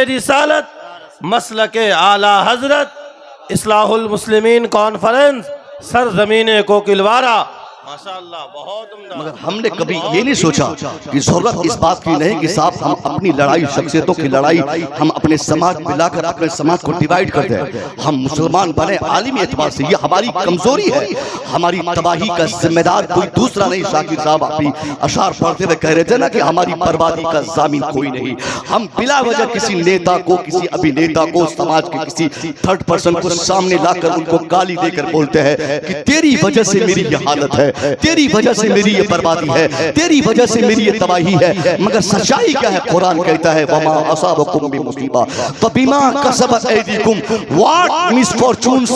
रिसालत मसलके आला हजरत इस्लाहुल मुस्लिमीन कॉन्फ्रेंस सरजमीन कोकिलवारा। माशाअल्लाह, बहुत उम्दा। मगर हमने कभी ये नहीं सोचा कि जरूरत इस बात की नहीं कि साहब हम अपनी लड़ाई, शख्सियतों की लड़ाई हम अपने समाज में लाकर अपने समाज को डिवाइड कर दें। हम मुसलमान बने आलिमी एतबार से, ये हमारी कमजोरी है। हमारी तबाही का जिम्मेदार कोई दूसरा नहीं। शाकिर साहब अपनी अशार पढ़ते हुए कह रहे थे ना कि हमारी बर्बादी का जामिन कोई नहीं। हम बिला वजह किसी नेता को, किसी अभिनेता को, समाज के किसी थर्ड पर्सन को सामने लाकर उनको गाली देकर बोलते हैं कि तेरी वजह से मेरी ये हालत है, तेरी वजह से मेरी ये बर्बादी है, तेरी वजह से मेरी ये तबाही है। मगर सच्चाई क्या है? कुरान कहता है वमा असाबकुम बिमुसीबा फबिमा कसबत ऐदीकुम, what misfortunes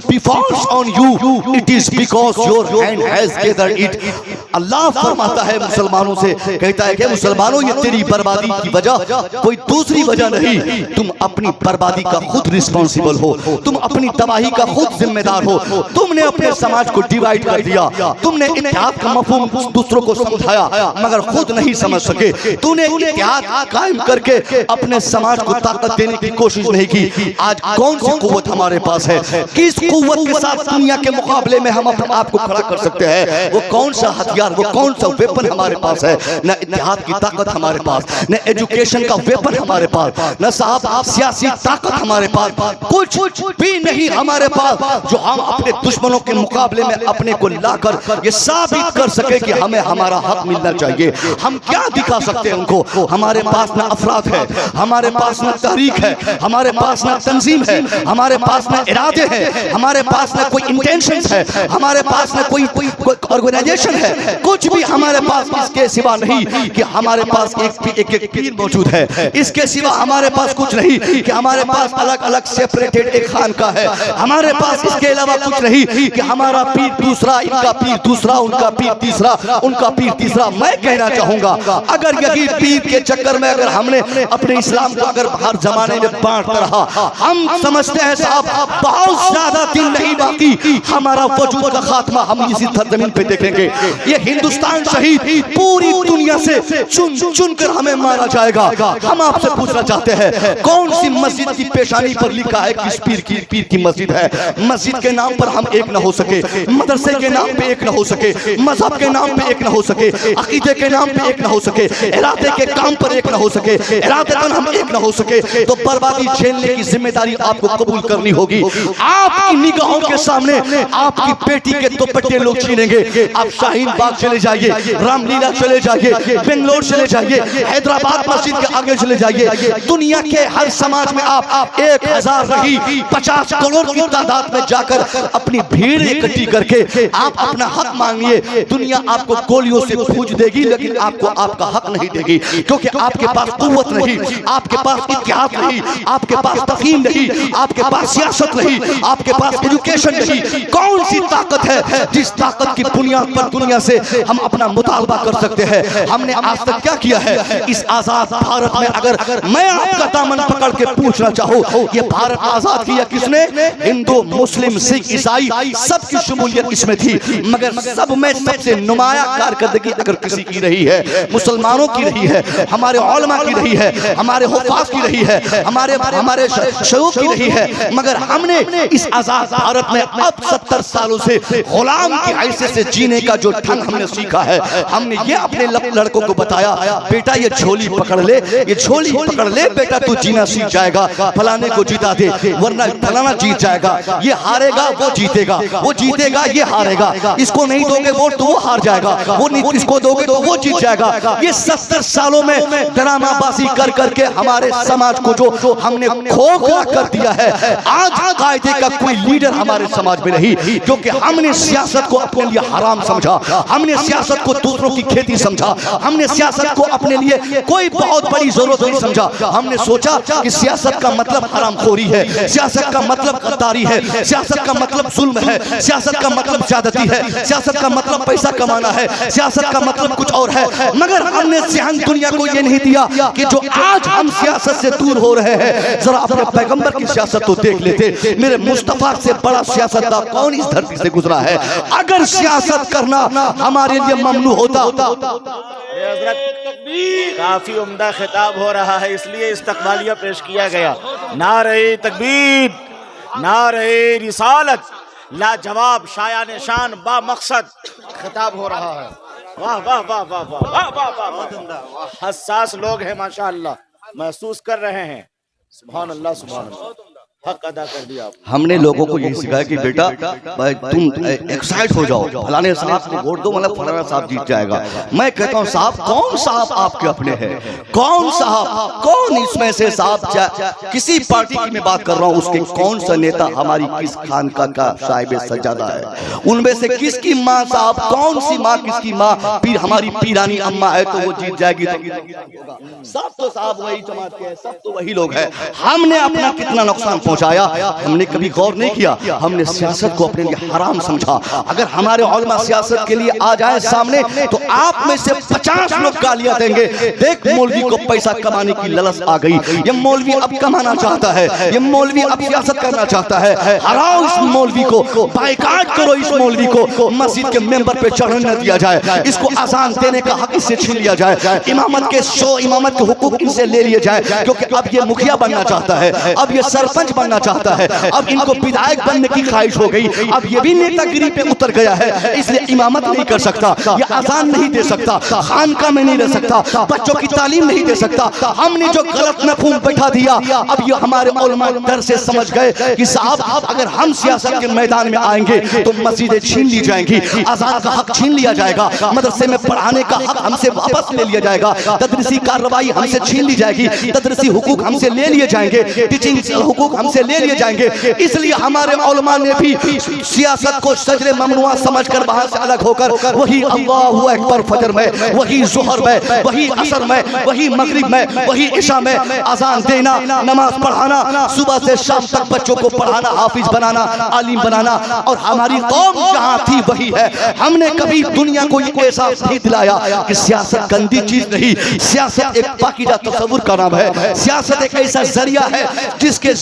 befalls on you it is because your hand has gathered it. Allah फरमाता है मुसलमानों से, कहता है कि मुसलमानों ये तेरी बर्बादी की वजह कोई दूसरी वजह नहीं, तुम अपनी बर्बादी का खुद रिस्पॉन्सिबल हो, तुम अपनी तबाही का खुद जिम्मेदार हो। तुमने अपने समाज को डिवाइड कर दिया, तुमने इत्तेहाद का मफहूम दूसरों को समझाया मगर खुद नहीं समझ सके। तूने इत्तेहाद कायम करके अपने समाज को ताकत देने की कोशिश नहीं की। आज कौन सी कुव्वत हमारे पास है? किस कुव्वत के साथ दुनिया के मुकाबले में हम अपने आप को खड़ा कर सकते हैं? वो कौन सा हथियार, वो कौन सा वेपन हमारे पास है? न इत्तेहाद की ताकत हमारे पास, न एजुकेशन का वेपन हमारे पास, न साहब सियासी ताकत हमारे पास, कुछ भी नहीं हमारे पास जो हम अपने दुश्मनों के मुकाबले में अपने को लाकर ये साबित कर सके कि हमें हमारा हक मिलना चाहिए। हम क्या दिखा सकते हैं उनको? हमारे पास ना अफराद है, हमारे पास ना तहरीक है, हमारे पास ना तंजीम है, हमारे पास ना इरादे हैं, हमारे पास ना कोई इंटेंशन है, हमारे पास ना कोई ऑर्गेनाइजेशन है, कुछ भी हमारे पास इसके सिवा नहीं कि हमारे पास एक पीर मौजूद है। इसके सिवा हमारे पास कुछ नहीं कि हमारे पास अलग अलग सेपरेटेड एक खानका है। हमारे पास इसके अलावा कुछ नहीं कि हमारा पीर दूसरा, इनका पीर दूसरा, उनका पीर तीसरा, उनका पीर तीसरा। मैं कहना चाहूंगा अगर यही पीर के चक्कर में अगर हमने अपने इस्लाम को अगर हर जमाने में बांटता रहा, हम समझते हैं साहब बहुत ज्यादा दिन नहीं बाकी हमारा वजूद का खात्मा हम इसी सरजमीन पे देखेंगे। ये हिंदुस्तान शहीद पूरी दुनिया से चुन चुन कर हमें मारा जाएगा। हम आपसे पूछना चाहते हैं कौन सी मस्जिद की पेशानी पर लिखा है किस पीर की मस्जिद है? मस्जिद के नाम पर हम एक न हो सके, मदरसे के नाम पे एक न हो सके, मजहब के नाम पे एक न हो सके, अकीदे के नाम पे एक न हो सके, इरादे के काम पर एक न हो सके, इरादतन हम एक न हो सके, तो बर्बादी झेलने की जिम्मेदारी आपको कबूल करनी होगी। आपकी निगाहों के सामने आपकी बेटी के दुपट्टे लोग छीनेंगे। आप शाहीन बाग चले जाइए, रामलीला चले जाइए, बेंगलोर चले जाइए, हैदराबाद मस्जिद के आगे चले जाइए, दुनिया के हर समाज में आप 1000 रही 50 करोड़ की तादाद में जाकर अपनी भीड़ इकट्ठी करके आप अपना हक मांगिए। दुनिया आपको गोलियों से पूछ देगी लेकिन आपको आपका हक नहीं देगी, क्योंकि आपके पास कुव्वत नहीं, आपके पास इत्तेहाद नहीं, आपके पास तफहीम नहीं, आपके पास सियासत नहीं, आपके पास एजुकेशन नहीं। कौन सी ताकत है जिस ताकत की बुनियाद पर दुनिया से हम अपना मुतालबा कर सकते हैं? हमने आज तक क्या किया है इस आजाद भारत में? अगर मैं आपका दामन पकड़ के पूछना चाहूँ, ये भारत आजाद किया किसने? हिंदू, मुस्लिम, सिख, ईसाई सबकी शमूलियत इसमें थी, मगर सब में सबसे नुमाया कारकर्दगी अगर किसी की रही है, मुसलमानों की रही है, हमारे उलमा की रही है, हमारे हुफ़ाज़ की रही है, हमारे शयूख़ की रही है। मगर हमने इस आजाद भारत में अब 70 सालों से गुलाम की हैसियत से जीने का जो ढंग हमने सीखा है, हमने ये अपने लड़कों को बताया, बेटा ये झोली पकड़ ले, ये झोली पकड़ ले बेटा, तू जीना सीख जाएगा। फलाने को जिता दे वरना फलाना जीत जाएगा, ये हारेगा वो जीतेगा, वो जीतेगा ये हारेगा, इसको नहीं दोगे वोट तो वो हार जाएगा, वो नहीं इसको दोगे तो वो जीत जाएगा। ये 70 सालों में ड्रामाबाजी कर करके हमारे समाज को जो हमने खोखला कर दिया है, आज कायदे का कोई लीडर हमारे समाज में नहीं, क्योंकि हमने सियासत को अपने लिए हराम समझा, हमने सियासत को दूसरों की खेती समझा, हमने सियासत को अपने लिए कोई बहुत बड़ी जरूरत नहीं समझा। हमने सोचा कि सियासत का मतलब हरामखोरी है, सियासत का मतलब गद्दारी है, सियासत का मतलब जुल्म है, सियासत का मतलब ज्यादती है, सियासत का मतलब पैसा कमाना है, सियासत का मतलब कुछ और है। मगर हमने ज़हन दुनिया को ये नहीं दिया कि जो आज हम सियासत से दूर हो रहे हैं, जरा अपने पैगंबर की सियासत तो देख लेते। मेरे मुस्तफा से बड़ा सियासतदान कौन इस धरती से गुजरा है? अगर सियासत करना हमारे लिए ममनू होता काफी उम्दा खिताब हो रहा है, इसलिए इस्तकबालिया पेश किया गया। नारे तकबीर, नारे रिसालत, लाजवाब शायान शान बा मकसद खिताब हो रहा है। वाह वाह वाह वाह वाह वाह वाह वाह वाह। हसास लोग हैं माशाअल्लाह, महसूस कर रहे हैं। सुभान अल्लाह सुभान अल्लाह, हक अदा कर दिया आप। हमने लोगों को यही सिखाया कि बेटा भाई तुम एक्साइट हो जाओ, फलाने साहब को वोट दो, मतलब फलाना साहब जीत जाएगा। मैं कहता हूँ साहब कौन साहब आपके अपने हैं? कौन साहब, कौन इसमें से साहब, किसी पार्टी की मैं बात कर रहा हूँ, उसके कौन सा नेता हमारी किस खानका का साहिब सज्जादा है? उनमें से किसकी माँ साहब, कौन सी माँ, किसकी माँ पीर हमारी पीरानी अम्मा है तो वो जीत जाएगी? सब तो साहब वही जमात के हैं, सब तो वही लोग हैं। हमने अपना कितना नुकसान पहुंचाया, हमने कभी गौर नहीं किया। हमने सियासत को अपने लिए हराम समझा। अगर हमारे उलमा सियासत के लिए आ जाए सामने तो आप में से 50 लोग गालियां देंगे। देख मौलवी को पैसा कमाने की ललच आ गई, ये मौलवी अब कमाना चाहता है, ये मौलवी अब सियासत करना चाहता है। हराओ इस मौलवी को, बाइकाट करो इस मौलवी को, मस्जिद के मेंबर पे चढ़ने न दिया जाए, इसको अजान देने का हक इससे छीन लिया जाए, इमामत के हुकूक इनसे ले लिए जाए, क्योंकि अब ये मुखिया बनना चाहता है, अब ये सरपंच बनना चाहता है, अब इनको विधायक बनने की ख्वाहिश हो गई, अब ये भी नेतागिरी पे उतर गया है, इसलिए इमामत नहीं कर सकता, ये अजान नहीं दे सकता, खानका में नहीं रह सकता, बच्चों की तालीम नहीं दे सकता। हमने जो गलत मफहूम बैठा दिया, अब ये हमारे उलमा डर से समझ गए कि साहब अगर हम सियासत के मैदान में आएंगे तो मस्जिदें छीन ली जाएंगी, अजान का हक छीन लिया जाएगा, मदरसे में पढ़ाने का हक हमसे वापस ले लिया जाएगा, तदरीसी कार्रवाई हमसे छीन ली जाएगी, तदरीसी हुकूक हमसे ले लिए जाएंगे, टीचिंग हुकूक हमसे ले लिए जाएंगे। इसलिए हमारे उलमा ने भी सियासत को सजरे ममनुआ समझकर वहां से अलग होकर वही अल्लाहु अकबर फजर में, वही ज़ुहर में, वही असर में, वही मगरिब में, वही इशा में अजान देना, नमाज पढ़ाना, सुबह से शाम तक बच्चों को पढ़ाना, हाफिज बनाना, आलिम बनाना, और हमारी कौम जहां थी वही है। हमने कभी दुनिया को ये एहसास नहीं दिलाया कि सियासत गंदी चीज नहीं, सियासत एक पाकीज़ा तसव्वुर का नाम है, सियासत एक ऐसा जरिया है जिसके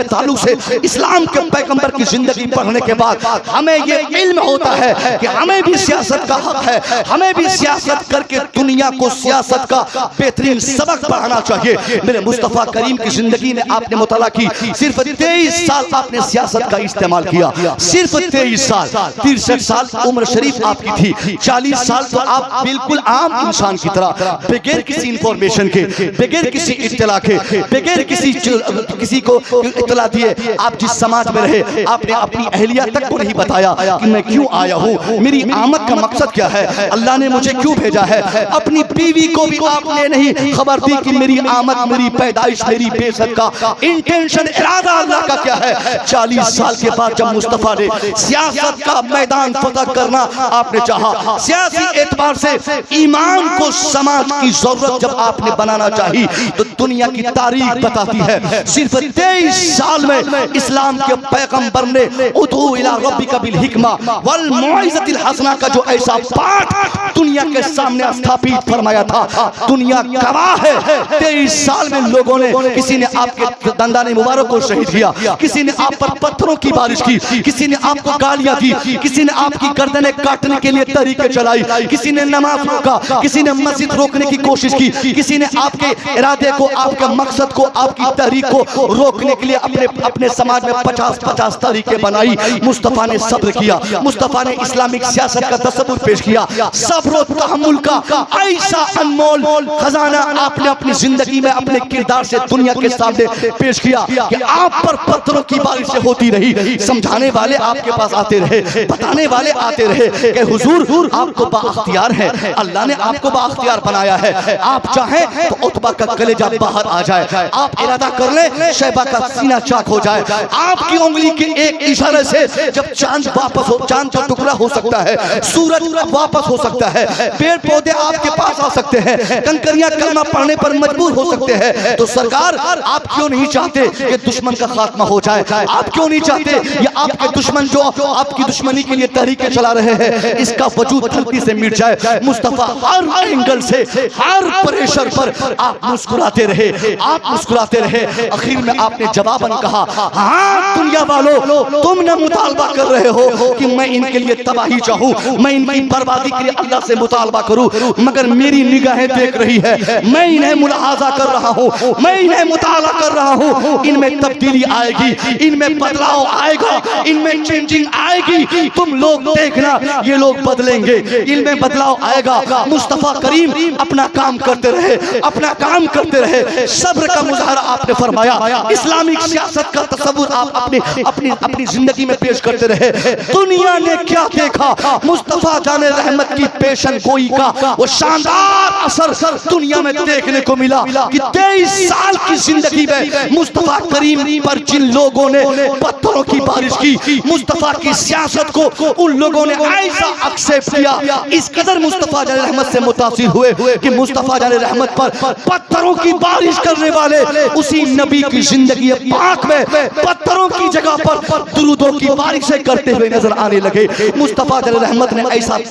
ताल्लुक से इस्लाम के पैगंबर की जिंदगी पढ़ने के बाद हमें ये इल्म होता है कि हमें भी सियासत का हक है, हमें भी सियासत करके दुनिया को सियासत का बेहतरीन सबक पढ़ाना चाहिए। मेरे मुस्तफ़ा करीम की जिंदगी ने आपने मुताला की, सिर्फ 23 साल आपने सियासत का इस्तेमाल किया, सिर्फ 23 साल, 63 साल उम्र शरीफ आपकी थी, 40 साल तो आप बिल्कुल आम इंसान की तरह बगैर किसी इंफॉर्मेशन के, बगैर किसी इत्तला के, बगैर किसी को इत्तला दिए आप जिस समाज में रहे, आपने अपनी अहलिया तक को नहीं बताया कि मैं क्यों आया हूँ, मेरी आमद का मकसद क्या है, अल्लाह ने मुझे क्यों भेजा है। अपनी बीवी को भी आपने नहीं खबर दी कि मेरी आमद, मेरी पैदाइश, मेरी बेइज्जत का इंटेंशन, इरादा अल्लाह का क्या है। 40 साल के बाद जब मुस्तफा ने सियासत का मैदान फतह करना आपने चाहा, सियासी एतबार से ईमान को समाज की जरूरत जब आपने बनाना चाहिए, तो दुनिया की तारीख बताती है सिर्फ 23 साल में इस्लाम के पैगंबर ने उदू इला रब्बिका बिल हिकमा वल मौइज़तिल हसना का जो ऐसा पाठ दुनिया के सामने स्थापित फरमाया था, दुनिया गवाह है। 23 साल में लोगों ने, किसी ने आपके दंदाने मुबारक को शहीद किया, किसी ने आप पर पत्थरों की बारिश की, किसी ने आपको गालियां दी, किसी ने आपकी गर्दनें काटने के लिए तरीके चलाई, किसी ने नमाज रोका, किसी ने मस्जिद रोकने की कोशिश की, किसी ने आपके इरादे को, आपके मकसद को, आपकी तहरीक को रोकने के लिए अपने समाज में 50-50 तरीके बनाई। मुस्तफा ने सब्र किया, मुस्तफा ने इस्लामिक सियासत का तसव्वुर पेश किया, सब्र और तहम्मुल का ऐसा अनमोल खजाना आपने अपनी जिंदगी में अपने किरदार से दुनिया के सामने पेश किया कि आप पर पत्थरों की बारिश होती रही, समझाने वाले आपके पास आते रहे, बताने वाले आते रहे कि हुजूर आपको बाअख्तियार है, अल्लाह ने आपको बाअख्तियार बनाया है, आप चाहें तो उतबा का कलेजा बाहर आ जाए, आप इरादा कर ले शैबा का सीना चाक हो जाए, आपकी उंगली के एक इशारे से जब चांद वापस हो, चांद का टुकड़ा हो सकता है, सूरज वापस हो सकता है, पेड़ पौधे आपके पास आ सकते हैं, कंकरियां कलमा पढ़ने पर मजबूर हो सकते हैं। तो सरकार आप क्यों नहीं चाहते कि दुश्मन का खात्मा हो जाए? आप क्यों नहीं चाहते ये आपके दुश्मन जो आपकी दुश्मनी के लिए तहरीकें चला रहे हैं, इसका वजूद धरती से मिट जाए। मुस्तफा हर एंगल से, हर प्रेशर पर आप मुस्कुराते रहे, आप मुस्कुराते रहे। आखिर में आपने जवाबन कहा, हाँ दुनिया वालों, तुम न मुतालबा कर रहे हो कि मैं इनके लिए तबाही चाहूं, मैं इनकी बर्बादी के लिए अल्लाह से मुतालबा करूं, मगर मेरी निगाहें देख रही है, मैं इन्हें मुलाहाजा कर रहा हूं, मैं इन्हें मुताला कर रहा हूं, इनमें तब्दीली आएगी, इनमें बदलाव आएगा, इनमें चेंजिंग आएगी, तुम लोग देखना ये लोग बदलेंगे, इनमें बदलाव आएगा। मुस्तफा करीम अपना काम करते रहे, अपना काम करते रहे, सब्र का मुजाहरा आपने फरमाया, इस्लामिक सियासत का तस्वुर आप अपनी अपनी अपनी जिंदगी में पेश करते रहे। दुनिया ने क्या देखा, मुस्तफा जाने रहमत की पेशन गोई का वो शानदार असर दुनिया में देखने को मिला कि 23 साल की जिंदगी में मुस्तफा करीम पर जिन लोगों ने पत्थरों की बारिश की, मुस्तफा की सियासत को उन लोगों ने ऐसा एक्सेप्ट किया, इस कदर मुस्तफा जाने रहमत से मुतासिर हुए कि मुस्तफा जाने रहमत पर पत्थरों की बारिश करने वाले उसी नबी की जिंदगी पाक में पत्थरों की जगह पर दुरूदों की बारिशें करते हुए नजर आने लगे। मुस्तफा जाने रहमत ने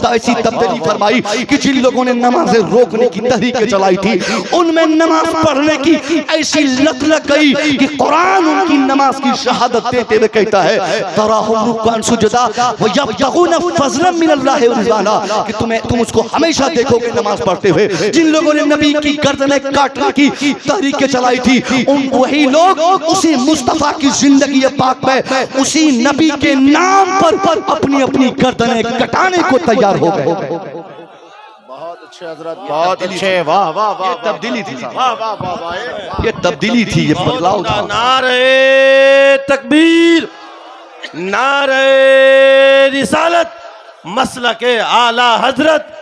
ऐसी तब्दीली फरमाई कि जिन लोगों ने नमाजें रोकने की तहरीक चलाई थी, उनमें नमाज पढ़ने की ऐसी लत लग गई कि कुरान उनकी नमाज की शहादत देते हुए कहता है, तराहुम रुक्कान सुजदा व यब्तगून फज़लन मिनल्लाह व रिज़वाना, कि तुम उसको हमेशा देखोगे नमाज पढ़ते हुए। जिन लोगों ने नबी की गर्दनें काटने की तहरीकें चलाई थी, उन वही लोग उसी मुस्तफा की जिंदगी पाक में उसी नबी के नाम पर अपनी अपनी गर्दनें कटाने को तैयार हो गए। बहुत अच्छे हजरत, बहुत अच्छे, वाह वाह वाह, ये तब्दीली थी, वाह वाह वाह वाह, ये तब्दीली थी, ये बदलाव था। नारे तकबीर, नारे रिसालत, मसलके आला हजरत